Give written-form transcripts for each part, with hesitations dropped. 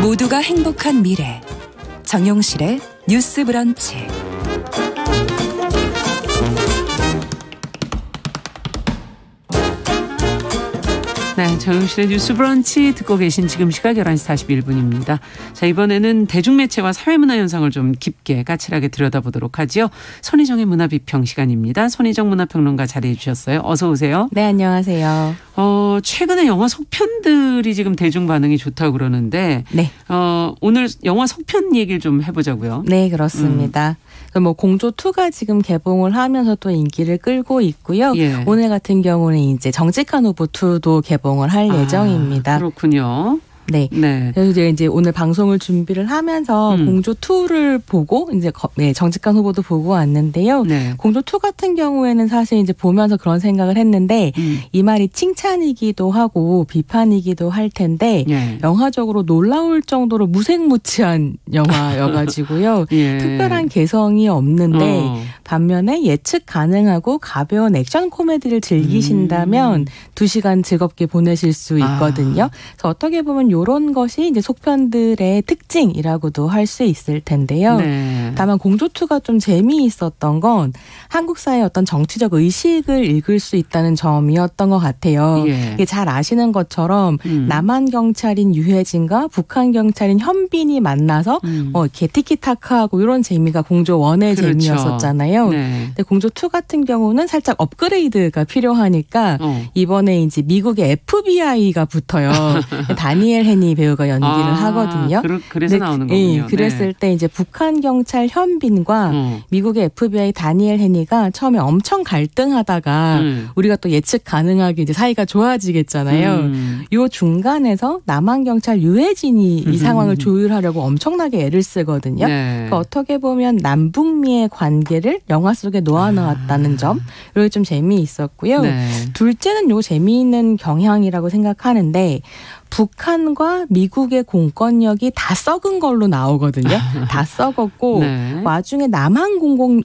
모두가 행복한 미래 정용실의 뉴스 브런치. 네, 정용실의 뉴스 브런치 듣고 계신 지금 시각 11시 41분입니다. 자, 이번에는 대중매체와 사회문화 현상을 좀 깊게 까칠하게 들여다보도록 하죠. 손희정의 문화비평 시간입니다. 손희정 문화평론가 자리해 주셨어요. 어서 오세요. 네, 안녕하세요. 최근에 영화 속편들이 지금 대중 반응이 좋다고 그러는데 네. 오늘 영화 속편 얘기를 좀 해보자고요. 네, 그렇습니다. 공조2가 지금 개봉을 하면서 또 인기를 끌고 있고요. 예. 오늘 같은 경우는 이제 정직한 후보 2도 개봉을 할 예정입니다. 그렇군요. 네. 네. 그래서 이제 오늘 방송을 준비를 하면서 공조2를 보고 이제 정직한 후보도 보고 왔는데요. 네. 공조2 같은 경우에는 사실 이제 보면서 그런 생각을 했는데 이 말이 칭찬이기도 하고 비판이기도 할 텐데 예. 영화적으로 놀라울 정도로 무색무취한 영화여가지고요. 예. 특별한 개성이 없는데 반면에 예측 가능하고 가벼운 액션 코미디를 즐기신다면 2시간 즐겁게 보내실 수 있거든요. 그래서 어떻게 보면 이런 것이 이제 속편들의 특징이라고도 할 수 있을 텐데요. 네. 다만 공조2가 좀 재미있었던 건 한국 사회의 어떤 정치적 의식을 읽을 수 있다는 점이었던 것 같아요. 예. 이게 잘 아시는 것처럼 남한 경찰인 유해진과 북한 경찰인 현빈이 만나서 이렇게 티키타카하고 이런 재미가 공조1의 그렇죠. 재미였었잖아요. 네. 근데 공조2 같은 경우는 살짝 업그레이드가 필요하니까 이번에 이제 미국의 FBI가 붙어요. 다니엘 헤니 배우가 연기를 하거든요. 그래서 나오는 거군요. 예, 그랬을 때 이제 북한 경찰 현빈과 미국의 FBI 다니엘 헤니가 처음에 엄청 갈등하다가 우리가 또 예측 가능하게 이제 사이가 좋아지겠잖아요. 요 중간에서 남한 경찰 유해진이 이 상황을 조율하려고 엄청나게 애를 쓰거든요. 네. 그러니까 어떻게 보면 남북미의 관계를 영화 속에 놓아놨다는 점, 이게 좀 재미있었고요. 네. 둘째는 요 재미있는 경향이라고 생각하는데 북한과 미국의 공권력이 다 썩은 걸로 나오거든요. 다 썩었고 네. 와중에 남한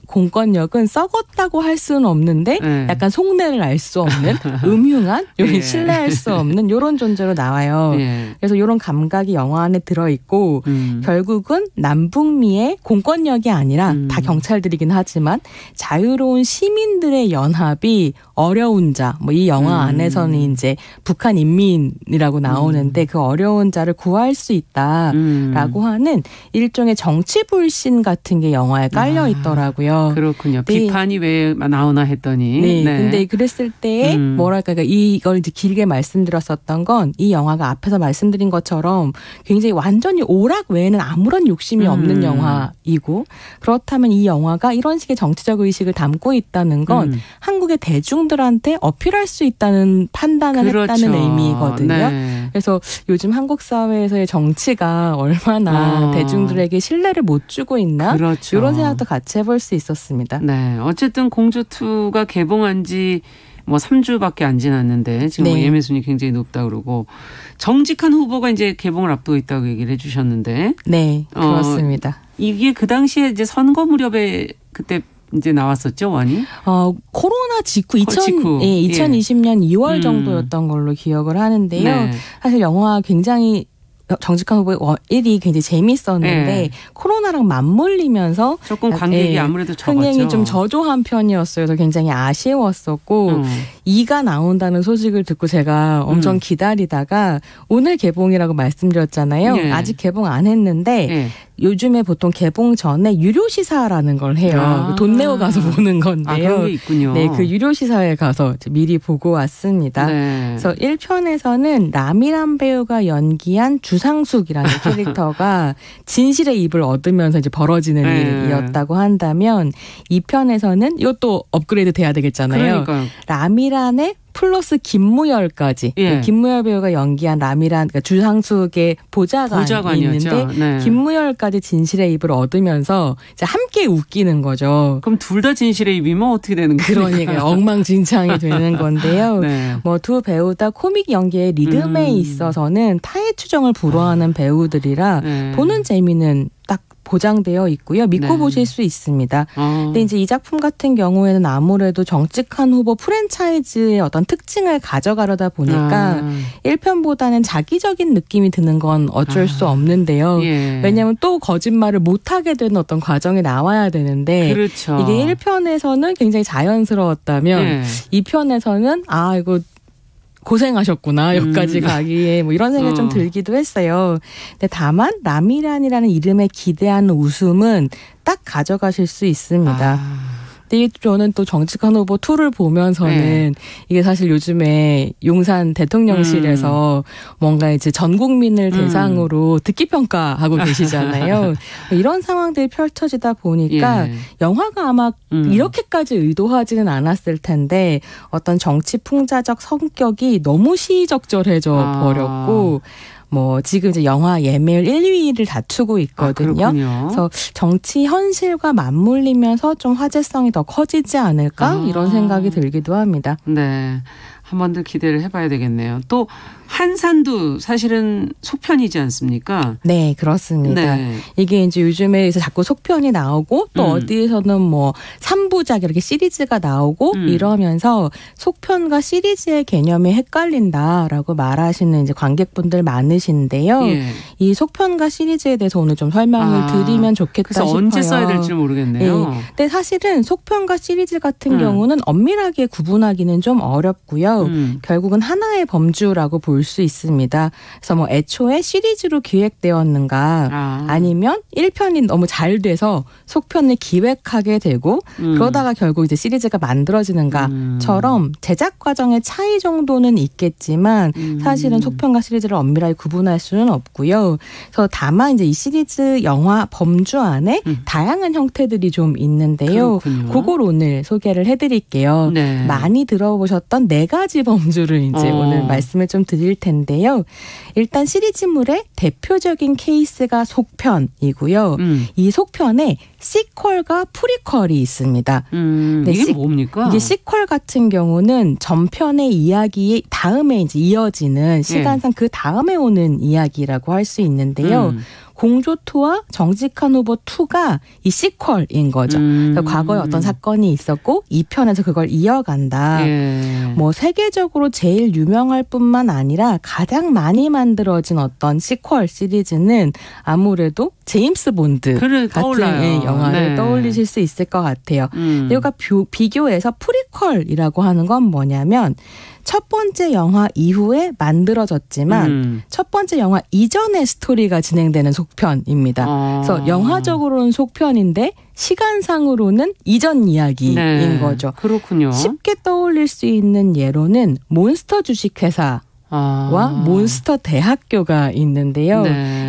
공권력은 썩었다고 할 수는 없는데 네. 약간 속내를 알 수 없는 음흉한, 예. 신뢰할 수 없는 이런 존재로 나와요. 예. 그래서 이런 감각이 영화 안에 들어있고 결국은 남북미의 공권력이 아니라 다 경찰들이긴 하지만 자유로운 시민들의 연합이 어려운 자, 이 영화 안에서는 이제 북한 인민이라고 나오는데 그 어려운 자를 구할 수 있다라고 하는 일종의 정치 불신 같은 게 영화에 깔려 있더라고요. 그렇군요. 네. 비판이 왜 나오나 했더니. 네. 근데 그랬을 때에 그러니까 이걸 이제 길게 말씀드렸었던 건 이 영화가 앞에서 말씀드린 것처럼 굉장히 완전히 오락 외에는 아무런 욕심이 없는 영화이고 그렇다면 이 영화가 이런 식의 정치적 의식을 담고 있다는 건 한국의 대중들한테 어필할 수 있다는 판단을 그렇죠. 했다는 의미거든요. 네. 그래서 요즘 한국 사회에서의 정치가 얼마나 대중들에게 신뢰를 못 주고 있나 그렇죠. 이런 생각도 같이 해볼 수 있었습니다. 네, 어쨌든 공조2가 개봉한 지 3주밖에 안 지났는데 지금 네. 예매 순위 굉장히 높다 그러고 정직한 후보가 이제 개봉을 앞두고 있다고 얘기를 해주셨는데. 네, 그렇습니다. 이게 그 당시에 이제 선거 무렵에 그때 이제 나왔었죠, 원이? 코로나 직후 예. 2020년 2월 정도였던 걸로 기억을 하는데요. 네. 사실 영화 굉장히 정직한 후보의 1이 굉장히 재밌었는데 네. 코로나랑 맞물리면서 조금 관객이 아무래도 적었죠. 흥행이 좀 저조한 편이었어요. 그래서 굉장히 아쉬웠었고 2가 나온다는 소식을 듣고 제가 엄청 기다리다가 오늘 개봉이라고 말씀드렸잖아요. 네. 아직 개봉 안 했는데 네. 요즘에 보통 개봉 전에 유료 시사라는 걸 해요. 돈 내고 가서 보는 건데요. 그런 게 있군요. 네, 그 유료 시사에 가서 미리 보고 왔습니다. 네. 그래서 1편에서는 라미란 배우가 연기한 주상숙이라는 캐릭터가 진실의 입을 얻으면서 이제 벌어지는 일이었다고 한다면 2편에서는 이것도 업그레이드 돼야 되겠잖아요. 그러니까요. 라미란의 플러스 김무열까지. 예. 김무열 배우가 연기한 라미란, 그러니까 주상숙의 보좌관이 있는데 네. 김무열까지 진실의 입을 얻으면서 이제 함께 웃기는 거죠. 그럼 둘 다 진실의 입이면 어떻게 되는 거예요? 그러니까 엉망진창이 되는 건데요. 네. 두 배우 다 코믹 연기의 리듬에 있어서는 타의 추정을 불허하는 배우들이라 네. 보는 재미는 딱 보장되어 있고요. 믿고 네. 보실 수 있습니다. 근데 이제 이 작품 같은 경우에는 아무래도 정직한 후보 프랜차이즈의 어떤 특징을 가져가려다 보니까 1편보다는 자기적인 느낌이 드는 건 어쩔 수 없는데요. 예. 왜냐하면 또 거짓말을 못하게 되는 어떤 과정이 나와야 되는데 그렇죠. 이게 1편에서는 굉장히 자연스러웠다면 2편에서는 이거 고생하셨구나 여기까지 가기에 뭐 이런 생각이 좀 들기도 했어요. 근데 다만 라미란이라는 이름에 기대하는 웃음은 딱 가져가실 수 있습니다. 근데 저는 또 정직한 후보 2를 보면서는 이게 사실 요즘에 용산 대통령실에서 뭔가 이제 전 국민을 대상으로 듣기 평가하고 계시잖아요. 이런 상황들이 펼쳐지다 보니까 영화가 아마 이렇게까지 의도하지는 않았을 텐데 어떤 정치 풍자적 성격이 너무 시의적절해져 버렸고 뭐 지금 이제 영화 예매율 1, 2위를 다투고 있거든요. 그래서 정치 현실과 맞물리면서 좀 화제성이 더 커지지 않을까 이런 생각이 들기도 합니다. 네. 한 번 더 기대를 해봐야 되겠네요. 또 한산도 사실은 속편이지 않습니까? 네, 그렇습니다. 네. 이게 이제 요즘에 자꾸 속편이 나오고 또 어디에서는 뭐 3부작 이렇게 시리즈가 나오고 이러면서 속편과 시리즈의 개념이 헷갈린다라고 말하시는 이제 관객분들 많으신데요. 이 속편과 시리즈에 대해서 오늘 좀 설명을 드리면 좋겠다 그래서 싶어요. 언제 써야 될지 모르겠네요. 근데 사실은 속편과 시리즈 같은 경우는 엄밀하게 구분하기는 좀 어렵고요. 결국은 하나의 범주라고 볼 수 있습니다. 그래서 뭐 애초에 시리즈로 기획되었는가 아니면 1편이 너무 잘 돼서 속편을 기획하게 되고 그러다가 결국 이제 시리즈가 만들어지는가처럼 제작 과정의 차이 정도는 있겠지만 사실은 속편과 시리즈를 엄밀하게 구분할 수는 없고요. 그래서 다만 이제 이 시리즈 영화 범주 안에 다양한 형태들이 좀 있는데요. 그걸 오늘 소개를 해드릴게요. 네. 많이 들어보셨던 4가지 범주를 이제 오늘 말씀을 좀 드릴 텐데요. 일단 시리즈물의 대표적인 케이스가 속편이고요. 이 속편에 시퀄과 프리퀄이 있습니다. 이게 뭡니까? 이게 시퀄 같은 경우는 전편의 이야기 다음에 이제 이어지는 시간상 그 다음에 오는 이야기라고 할 수 있는데요. 공조2와 정직한 후보 2가 이 시퀄인 거죠. 그러니까 과거에 어떤 사건이 있었고 2편에서 그걸 이어간다. 뭐 세계적으로 제일 유명할 뿐만 아니라 가장 많이 만들어진 어떤 시퀄 시리즈는 아무래도 제임스 본드 같은 영화를 떠올리실 수 있을 것 같아요. 이거가 비교해서 프리퀄이라고 하는 건 뭐냐면 첫 번째 영화 이후에 만들어졌지만 첫 번째 영화 이전의 스토리가 진행되는 속편입니다. 그래서 영화적으로는 속편인데 시간상으로는 이전 이야기인 거죠. 그렇군요. 쉽게 떠올릴 수 있는 예로는 몬스터 주식회사 와 몬스터 대학교가 있는데요.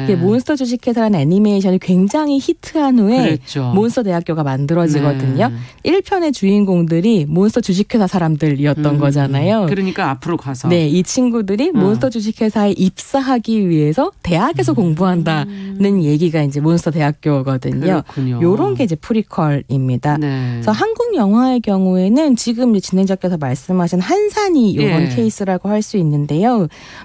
이게 몬스터 주식회사라는 애니메이션이 굉장히 히트한 후에 몬스터 대학교가 만들어지거든요. 1편의 주인공들이 몬스터 주식회사 사람들이었던 거잖아요. 그러니까 앞으로 가서 이 친구들이 몬스터 주식회사에 입사하기 위해서 대학에서 공부한다는 얘기가 이제 몬스터 대학교거든요. 요런 게 이제 프리퀄입니다. 그래서 한국 영화의 경우에는 지금 진행자께서 말씀하신 한산이 이런 케이스라고 할 수 있는데요.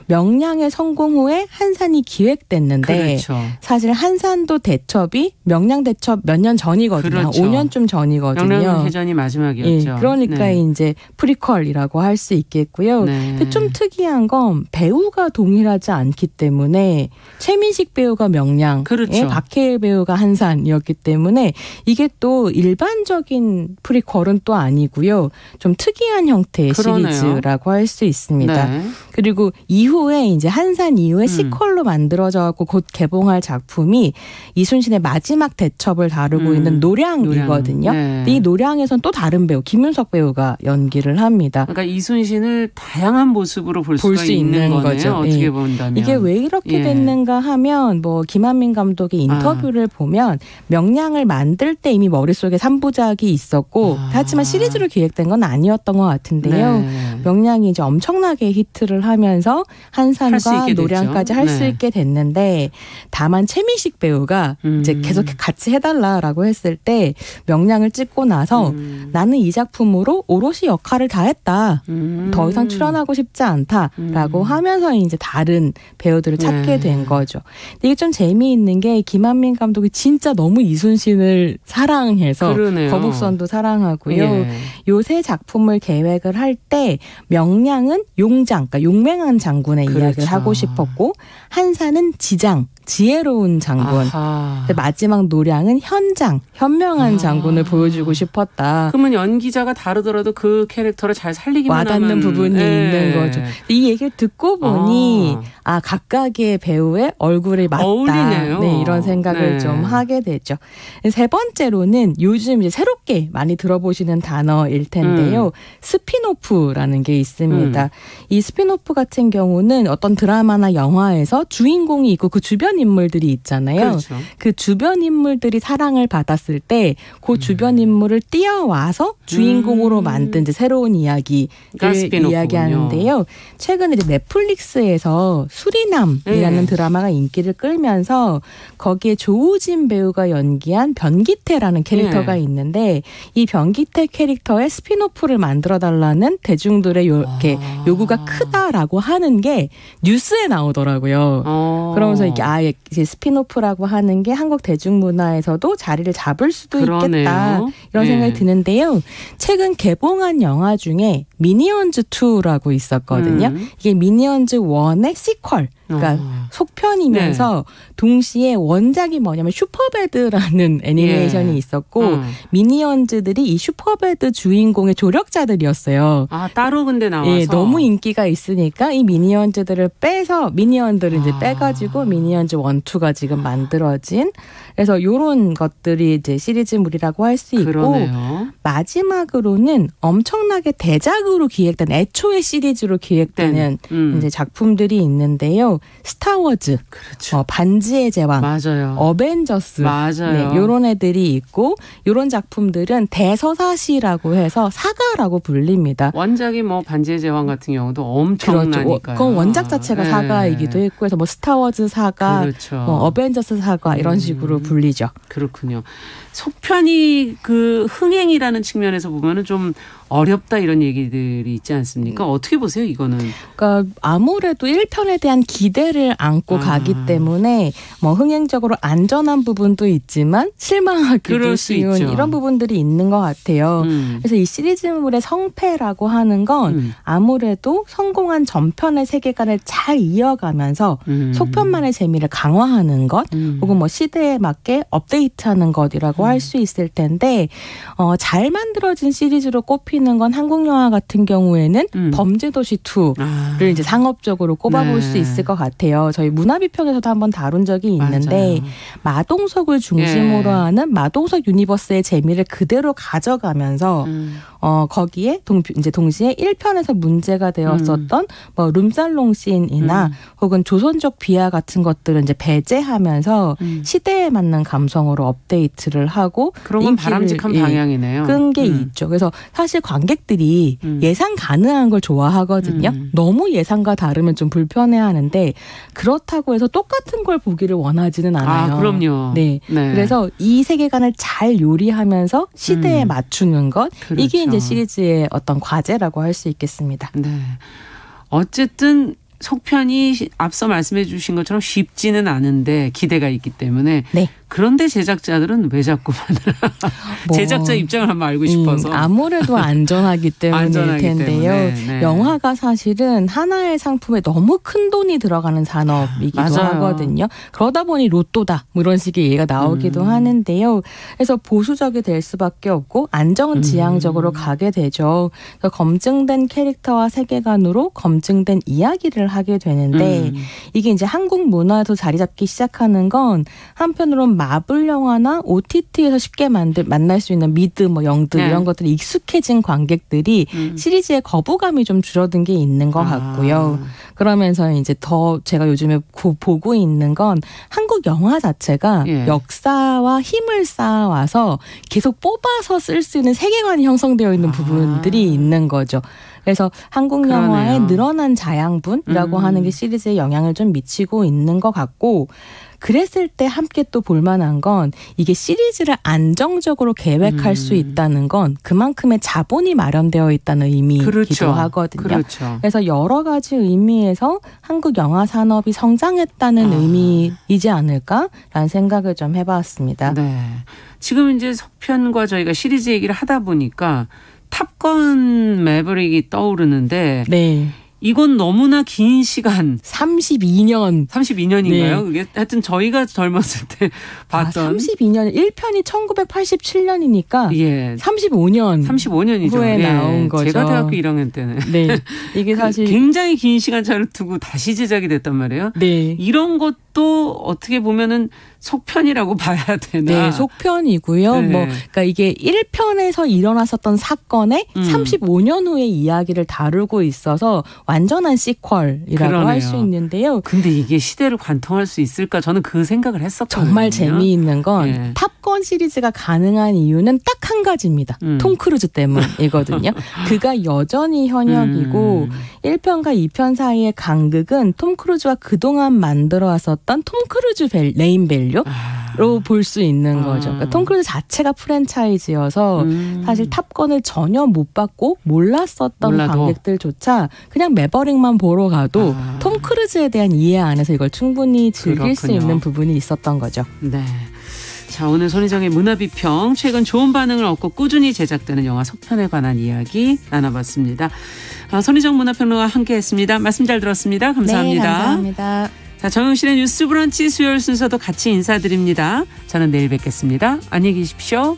명량의 성공 후에 한산이 기획됐는데 사실 한산도 대첩이 명량 대첩 몇 년 전이거든요. 5년쯤 전이거든요. 명량 회전이 마지막이었죠. 그러니까 이제 프리퀄이라고 할 수 있겠고요. 근데 좀 특이한 건 배우가 동일하지 않기 때문에 최민식 배우가 명량, 박해일 배우가 한산이었기 때문에 이게 또 일반적인 프리퀄은 또 아니고요. 좀 특이한 형태의 시리즈라고 할 수 있습니다. 그리고 이후에 이제 한산 이후에 시퀄로 만들어져갖고 곧 개봉할 작품이 이순신의 마지막 대첩을 다루고 있는 노량이거든요. 근데 이 노량에선 또 다른 배우 김윤석 배우가 연기를 합니다. 그러니까 이순신을 다양한 모습으로 볼 수가 있는 거죠. 어떻게 본다면 이게 왜 이렇게 됐는가 하면 뭐 김한민 감독의 인터뷰를 보면 명량을 만들 때 이미 머릿속에 3부작이 있었고 있고 하지만 시리즈로 기획된 건 아니었던 것 같은데요. 네. 명량이 이제 엄청나게 히트를 하면서 한산과 노량까지 할 수 있게 됐는데 다만 최민식 배우가 이제 계속 같이 해달라라고 했을 때 명량을 찍고 나서 나는 이 작품으로 오롯이 역할을 다 했다. 더 이상 출연하고 싶지 않다라고 하면서 이제 다른 배우들을 찾게 된 거죠. 근데 이게 좀 재미있는 게 김한민 감독이 진짜 너무 이순신을 사랑해서 그러네요. 거북선도 사랑하고요. 예. 요 세 작품을 계획을 할 때 명량은 용장, 그러니까 용맹한 장군의 그렇죠. 이야기를 하고 싶었고 한산은 지장, 지혜로운 장군. 마지막 노량은 현장, 현명한 장군을 보여주고 싶었다. 그러면 연기자가 다르더라도 그 캐릭터를 잘 살리기만 와닿는 하면 부분이 있는 거죠. 이 얘기를 듣고 보니 각각의 배우의 얼굴이 맞다. 어울리네요. 네, 이런 생각을 좀 하게 되죠. 세 번째로는 요즘 이제 새롭게 많이 들어보시는 단어일 텐데요. 스피노프라는 게 있습니다. 이 스피노프 같은 경우는 어떤 드라마나 영화에서 주인공이 있고 그 주변 인물들이 있잖아요. 그렇죠. 그 주변 인물들이 사랑을 받았을 때 그 주변 인물을 띄어와서 주인공으로 만든 이제 새로운 이야기를 이야기하는데요. 최근에 이제 넷플릭스에서 수리남이라는 드라마가 인기를 끌면서 거기에 조우진 배우가 연기한 변기태라는 캐릭터가 있는데 이 변기태 캐릭터의 스피노프를 만들어달라는 대중들의 이렇게 요구가 크다라고 하는 게 뉴스에 나오더라고요. 그러면서 이게 아예 스피노프라고 하는 게 한국 대중문화에서도 자리를 잡을 수도 있겠다 이런 생각이 드는데요. 최근 개봉한 영화 중에 미니언즈 2라고 있었거든요. 이게 미니언즈 1의 시퀄. 그러니까 속편이면서 동시에 원작이 뭐냐면 슈퍼배드라는 애니메이션이 있었고 미니언즈들이 이 슈퍼배드 주인공의 조력자들이었어요. 따로 근데 나와서. 예, 너무 인기가 있으니까 이 미니언즈들을 빼서 미니언들을 이제 빼가지고 미니언즈 1, 2가 지금 만들어진. 그래서 이런 것들이 이제 시리즈물이라고 할 수 있고 그러네요. 마지막으로는 엄청나게 대작으로 기획된 애초의 시리즈로 기획되는 이제 작품들이 있는데요. 스타워즈, 그렇죠. 반지의 제왕, 맞아요. 어벤져스, 맞아요. 네, 이런 애들이 있고 이런 작품들은 대서사시라고 해서 사가라고 불립니다. 원작이 뭐 반지의 제왕 같은 경우도 엄청나니까요. 그렇죠. 그건 원작 자체가 사가이기도 했고 해서 뭐 스타워즈 사가, 그렇죠. 어벤져스 사가 이런 식으로 불리죠. 그렇군요. 속편이 그 흥행이라는 측면에서 보면은 좀 어렵다 이런 얘기들이 있지 않습니까? 어떻게 보세요, 이거는? 그러니까 아무래도 1편에 대한 기대를 안고 가기 때문에 뭐 흥행적으로 안전한 부분도 있지만 실망하기도 쉬운 이런 부분들이 있는 것 같아요. 그래서 이 시리즈물의 성패라고 하는 건 아무래도 성공한 전편의 세계관을 잘 이어가면서 속편만의 재미를 강화하는 것 혹은 뭐 시대에 맞게 업데이트하는 것이라고 할 수 있을 텐데 잘 만들어진 시리즈로 꼽히는 건 한국 영화 같은 경우에는 범죄도시 2를 이제 상업적으로 꼽아볼 수 있을 것 같아요. 저희 문화비평에서도 한번 다룬 적이 있는데 마동석을 중심으로 하는 마동석 유니버스의 재미를 그대로 가져가면서 거기에 이제 동시에 1편에서 문제가 되었었던 뭐 룸살롱 씬이나 혹은 조선족 비하 같은 것들은 이제 배제하면서 시대에 맞는 감성으로 업데이트를 하고 그런 건 바람직한 방향이네요. 끈 게 있죠. 그래서 사실 관객들이 예상 가능한 걸 좋아하거든요. 너무 예상과 다르면 좀 불편해하는데 그렇다고 해서 똑같은 걸 보기를 원하지는 않아요. 그럼요. 네. 그래서 이 세계관을 잘 요리하면서 시대에 맞추는 것 그렇죠. 이게 이제 시리즈의 어떤 과제라고 할 수 있겠습니다. 네. 어쨌든 속편이 앞서 말씀해 주신 것처럼 쉽지는 않은데 기대가 있기 때문에 그런데 제작자들은 왜 자꾸 제작자 입장을 한번 알고 싶어서. 아무래도 안전하기 때문일 텐데요. 영화가 사실은 하나의 상품에 너무 큰 돈이 들어가는 산업이기도 하거든요. 그러다 보니 로또다 뭐 이런 식의 얘기가 나오기도 하는데요. 그래서 보수적이 될 수밖에 없고 안정지향적으로 가게 되죠. 그래서 검증된 캐릭터와 세계관으로 검증된 이야기를 하게 되는데 이게 이제 한국 문화에서 자리 잡기 시작하는 건 한편으로는 마블 영화나 OTT에서 쉽게 만날 수 있는 미드, 뭐 영드 이런 것들이 익숙해진 관객들이 시리즈의 거부감이 좀 줄어든 게 있는 것 같고요. 그러면서 이제 더 제가 요즘에 보고 있는 건 한국 영화 자체가 역사와 힘을 쌓아와서 계속 뽑아서 쓸 수 있는 세계관이 형성되어 있는 부분들이 있는 거죠. 그래서 한국 영화의 늘어난 자양분이라고 하는 게 시리즈에 영향을 좀 미치고 있는 것 같고, 그랬을 때 함께 또 볼만한 건 이게 시리즈를 안정적으로 계획할 수 있다는 건 그만큼의 자본이 마련되어 있다는 의미이기도 하거든요. 그렇죠. 그래서 여러 가지 의미에서 한국 영화 산업이 성장했다는 의미이지 않을까라는 생각을 좀 해봤습니다. 네. 지금 이제 속편과 저희가 시리즈 얘기를 하다 보니까 탑건 매버릭이 떠오르는데 이건 너무나 긴 시간. 32년인가요? 네. 그게 하여튼 저희가 젊었을 때 봤던. 32년. 1편이 1987년이니까 35년이죠. 후에 나온 거죠. 제가 대학교 1학년 때는. 네. 이게 사실 굉장히 긴 시간차를 두고 다시 제작이 됐단 말이에요. 네. 이런 것도 어떻게 보면은 속편이라고 봐야 되나? 네, 속편이고요. 그러니까 이게 1편에서 일어났었던 사건의 35년 후의 이야기를 다루고 있어서 완전한 시퀄이라고 할 수 있는데요. 근데 이게 시대를 관통할 수 있을까? 저는 그 생각을 했었거든요. 정말 재미있는 건 탑건 시리즈가 가능한 이유는 딱 한 가지입니다. 톰 크루즈 때문이거든요. 그가 여전히 현역이고 1편과 2편 사이의 간극은 톰 크루즈가 그동안 만들어왔었던 톰 크루즈 레인 밸류로 볼 수 있는 거죠. 그러니까 톰 크루즈 자체가 프랜차이즈여서 사실 탑건을 전혀 못 봤고 몰랐었던 관객들조차 그냥 매버릭만 보러 가도 톰 크루즈에 대한 이해 안에서 이걸 충분히 즐길 수 있는 부분이 있었던 거죠. 네. 자, 오늘 손희정의 문화비평, 최근 좋은 반응을 얻고 꾸준히 제작되는 영화 속편에 관한 이야기 나눠봤습니다. 손희정 문화평론가와 함께했습니다. 말씀 잘 들었습니다. 감사합니다. 네, 감사합니다. 자, 정용실의 뉴스 브런치 수요일 순서도 같이 인사드립니다. 저는 내일 뵙겠습니다. 안녕히 계십시오.